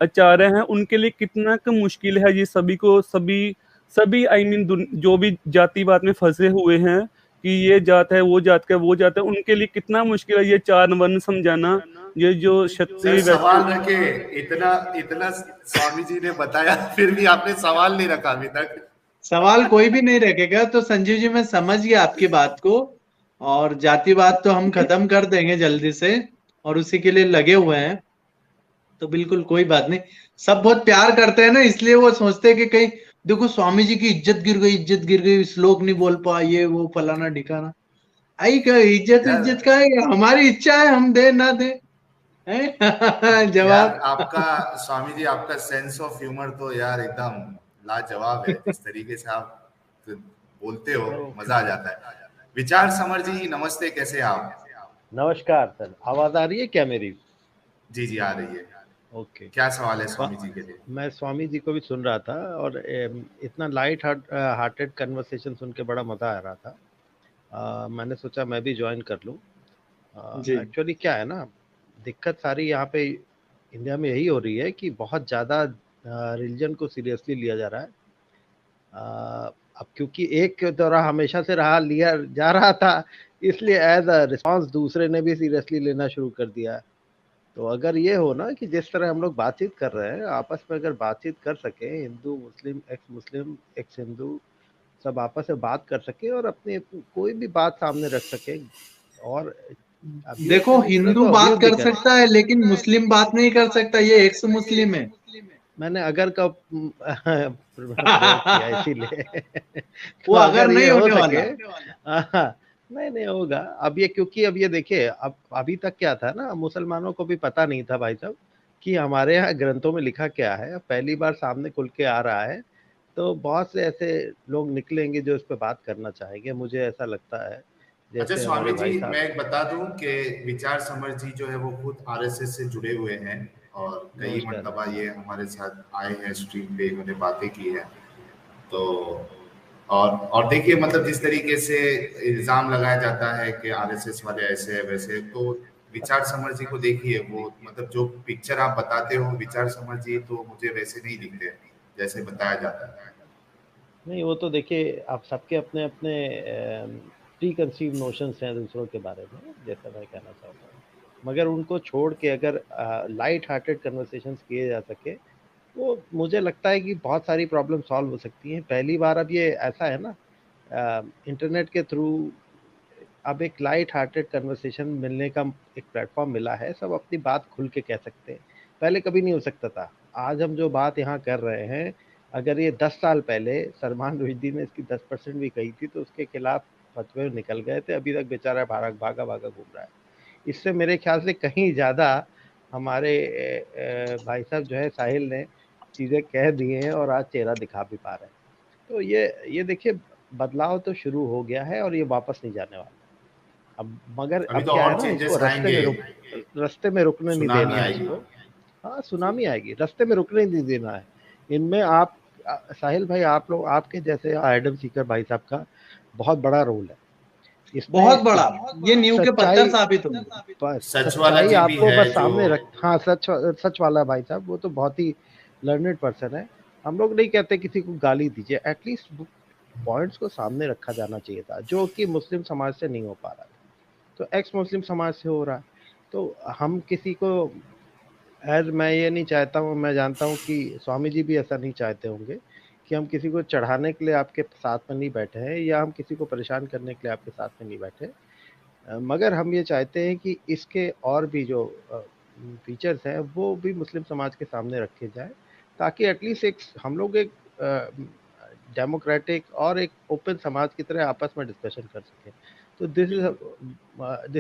[SPEAKER 11] आचार्य हैं, उनके लिए कितना मुश्किल है ये सभी आई मीन जो भी जातिवाद में फंसे हुए हैं कि ये जात है, वो जात का, वो जात है, उनके लिए कितना मुश्किल है ये 4 वर्ण समझाना। ये जो क्षत्रिय
[SPEAKER 3] सवाल रखे, इतना स्वामी जी ने बताया, फिर भी आपने सवाल नहीं रखा अभी तक।
[SPEAKER 2] सवाल कोई भी नहीं रखेगा। तो संजीव जी, मैं समझ गया आपकी बात को, और जातिवाद तो हम खत्म कर देंगे जल्दी से, और उसी के लिए लगे हुए हैं। तो बिल्कुल कोई बात नहीं, सब बहुत प्यार करते हैं ना, इसलिए वो सोचते हैं कि कहीं देखो स्वामी जी की इज्जत गिर गई, श्लोक नहीं बोल पा, ये वो फलाना ढिकाना। आई क्या इज्जत का है, हमारी इच्छा है, हम दे ना दे। जवाब
[SPEAKER 3] आपका स्वामी जी, आपका सेंस ऑफ ह्यूमर तो यार एकदम लाजवाब है। जिस तरीके से आप बोलते हो, मजा आ जाता है। विचार समर जी नमस्ते, कैसे आप?
[SPEAKER 12] नमस्कार सर, आवाज आ रही है क्या मेरी?
[SPEAKER 3] जी आ रही है।
[SPEAKER 12] ओके,
[SPEAKER 3] क्या सवाल है स्वामी जी के लिए?
[SPEAKER 12] मैं स्वामी जी को भी सुन रहा था, और इतना लाइट हार्टेड कन्वर्सेशन सुन के बड़ा मजा आ रहा था। मैंने सोचा मैं भी ज्वाइन कर लूं। एक्चुअली क्या है ना, दिक्कत सारी यहाँ पे इंडिया में यही हो रही है कि बहुत ज़्यादा रिलीजन को सीरियसली लिया जा रहा है। अब क्योंकि एक दौरा हमेशा से लिया जा रहा था, इसलिए एज अ रिस्पॉन्स दूसरे ने भी सीरियसली लेना शुरू कर दिया। तो अगर ये हो ना कि जिस तरह हम लोग बातचीत कर रहे हैं, आपस में अगर बातचीत कर सके, हिंदू मुस्लिम, एक्स हिंदू सब आपस में बात कर सके और अपनी कोई भी बात सामने रख सके। और
[SPEAKER 2] देखो, हिंदू बात कर सकता है लेकिन मुस्लिम बात नहीं कर सकता, ये एक्स मुस्लिम है।
[SPEAKER 12] मैंने अगर का प्रयोग किया इसीलिए।
[SPEAKER 2] वो
[SPEAKER 12] तो
[SPEAKER 2] अगर
[SPEAKER 12] ये
[SPEAKER 2] नहीं
[SPEAKER 12] हो
[SPEAKER 2] होने
[SPEAKER 12] सके,
[SPEAKER 2] वाला।
[SPEAKER 12] नहीं होगा। अब ये क्योंकि अब ये देखिए, अब अभी तक क्या था ना, मुसलमानों को भी पता नहीं था भाई साहब कि हमारे यहाँ ग्रंथों में लिखा क्या है। अब पहली बार सामने खुल के आ रहा है, तो बहुत से ऐसे लोग निकलेंगे जो इस पे बात करना चाहेंगे, मुझे ऐसा लगता है।
[SPEAKER 3] अच्छा
[SPEAKER 12] जैसे
[SPEAKER 3] स्वामी
[SPEAKER 12] हमारे भाई
[SPEAKER 3] जी,
[SPEAKER 12] साहब,
[SPEAKER 3] मैं बता दूं कि विचार समर जी जो है वो खुद आरएसएस से जुड़े हुए हैं और कई
[SPEAKER 12] नमस्कार।
[SPEAKER 3] मर्तबा ये हमारे साथ आए हैं स्ट्रीम पे, इन्होंने बातें की है। तो और देखिए मतलब जिस तरीके से इल्जाम लगाया जाता है कि आरएसएस वाले ऐसे है वैसे, तो विचार समर जी को देखिए, वो मतलब जो पिक्चर आप बताते हो विचार समर जी, तो मुझे वैसे नहीं दिखते जैसे बताया जाता है।
[SPEAKER 12] नहीं वो तो देखिए, आप सबके अपने अपने प्री कंसीव नोशंस हैं दूसरों के बारे में, जैसा मैं कहना चाहता हूँ। मगर उनको छोड़ के अगर लाइट हार्टेड कन्वर्सेशंस किए जा सके, वो मुझे लगता है कि बहुत सारी प्रॉब्लम सॉल्व हो सकती हैं। पहली बार अब ये ऐसा है ना, इंटरनेट के थ्रू अब एक लाइट हार्टेड कन्वर्सेशन मिलने का एक प्लेटफॉर्म मिला है। सब अपनी बात खुल के कह सकते हैं, पहले कभी नहीं हो सकता था। आज हम जो बात यहाँ कर रहे हैं, अगर ये 10 साल पहले सलमान रुश्दी ने इसकी 10% भी कही थी तो उसके खिलाफ फतवे निकल गए थे। अभी तक बेचारा भागा घूम रहा है। इससे मेरे ख्याल से कहीं ज़्यादा हमारे भाई साहब जो है साहिल ने चीज़ें कह दी हैं और आज चेहरा दिखा भी पा रहे हैं। तो ये देखिए, बदलाव तो शुरू हो गया है और ये वापस नहीं जाने वाला। अब मगर
[SPEAKER 3] अभी
[SPEAKER 12] अब
[SPEAKER 3] तो
[SPEAKER 12] क्या है
[SPEAKER 3] और
[SPEAKER 12] ना, इसको
[SPEAKER 3] चेंजेस आएंगे,
[SPEAKER 12] रास्ते में रुकने नहीं
[SPEAKER 3] सुनामी
[SPEAKER 12] देना है
[SPEAKER 3] आएगी।
[SPEAKER 12] इसको। हाँ, सुनामी आएगी, रास्ते में रुकने नहीं देना है। इनमें आप साहिल भाई, आप लोग, आपके जैसे आइडम सीकर भाई साहब का बहुत बड़ा रोल है इसमें।
[SPEAKER 2] बहुत बड़ा, ये नींव के पत्थर साबित होंगे।
[SPEAKER 3] सच वाला
[SPEAKER 12] सच्चाई
[SPEAKER 3] जी भी
[SPEAKER 12] आपको
[SPEAKER 3] है
[SPEAKER 12] बस
[SPEAKER 3] जो
[SPEAKER 12] सामने रख, हाँ सच वाला भाई साहब, वो तो बहुत ही लर्नेड पर्सन है। हम लोग नहीं कहते किसी को गाली दीजिए, एटलीस्ट पॉइंट्स को सामने रखा जाना चाहिए था, जो कि मुस्लिम समाज से नहीं हो पा रहा था, तो एक्स मुस्लिम समाज से हो रहा है। तो हम किसी को, एज मैं ये नहीं चाहता हूँ, मैं जानता हूँ कि स्वामी जी भी ऐसा नहीं चाहते होंगे कि हम किसी को चढ़ाने के लिए आपके साथ में नहीं बैठे हैं, या हम किसी को परेशान करने के लिए आपके साथ में नहीं बैठे। मगर हम ये चाहते हैं कि इसके और भी जो फीचर्स हैं वो भी मुस्लिम समाज के सामने रखे जाए, ताकि एटलीस्ट एक हम लोग एक डेमोक्रेटिक और एक ओपन समाज की तरह आपस में डिस्कशन कर सकें। तो this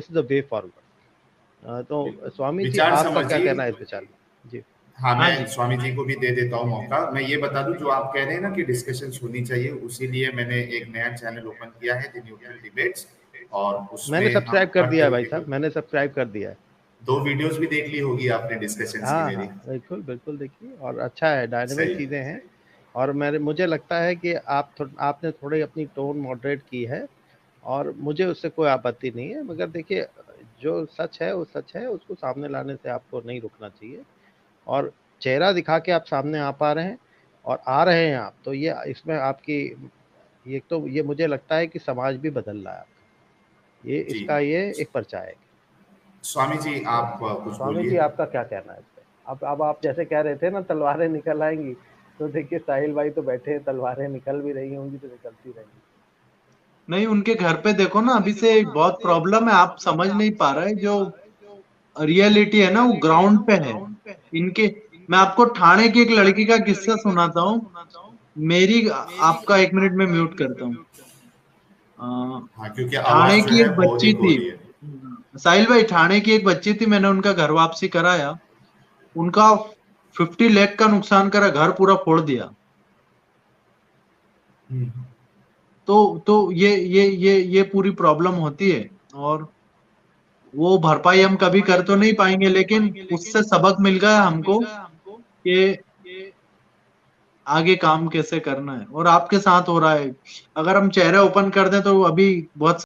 [SPEAKER 12] is the way forward. तो स्वामी जी,
[SPEAKER 3] विचार
[SPEAKER 12] आपका
[SPEAKER 3] समर
[SPEAKER 12] क्या
[SPEAKER 3] जी,
[SPEAKER 12] कहना है इस विचार में? जी
[SPEAKER 3] हाँ मैं स्वामी जी को भी दे देता हूँ मौका। मैं ये बता दूं, जो आप कह रहे हैं ना कि डिस्कशन होनी चाहिए, उसी लिए मैंने एक नया चैनल ओपन किया है, द न्यूट्रल डिबेट्स, और उसमें
[SPEAKER 12] मैंने सब्सक्राइब कर दिया है भाई साहब, मैंने सब्सक्राइब कर दिया है।
[SPEAKER 3] 2 वीडियोस भी देख ली होगी आपने डिस्कशंस की मेरी।
[SPEAKER 12] बिल्कुल देखिए, और अच्छा है, डायनामिक चीजें हैं। और मुझे लगता है कि आपने थोड़ी अपनी टोन मॉडरेट की है, और मुझे उससे कोई आपत्ति नहीं है। मगर देखिए, जो सच है वो सच है, उसको सामने लाने से आपको नहीं रुकना चाहिए। और चेहरा दिखा के आप सामने आ पा रहे हैं और आ रहे हैं आप, तो ये इसमें आपकी ये मुझे लगता है कि समाज भी बदल रहा है आपका, ये इसका ये एक पर्चा है।
[SPEAKER 3] स्वामी जी आप कुछ
[SPEAKER 12] स्वामी जी, आपका क्या कहना है इस पे? अब आप जैसे कह रहे थे ना, तलवारें निकल आएंगी, तो देखिए साहिल भाई तो बैठे हैं, तलवारें निकल भी रही होंगी तो निकलती रहेंगी।
[SPEAKER 2] नहीं, उनके घर पे देखो ना, अभी से बहुत प्रॉब्लम है, आप समझ नहीं पा रहे। जो रियलिटी है ना वो ग्राउंड पे है इनके। मैं आपको ठाणे की एक लड़की का किस्सा सुनाता हूँ। मेरी, आपका 1 मिनट में म्यूट करता हूँ। ठाणे की एक बच्ची थी, साहिल भाई, ठाणे की एक बच्ची थी, मैंने उनका घर वापसी कराया, उनका 50 लाख का नुकसान करा, घर पूरा फोड़ दिया। तो ये पूरी प्रॉब्लम होती है, और वो भरपाई हम कभी कर तो नहीं पाएंगे, लेकिन उससे सबक मिल गया हमको कि आगे काम कैसे करना है, और आपके साथ हो रहा है। अगर हम चेहरे ओपन कर दें तो अभी बहुत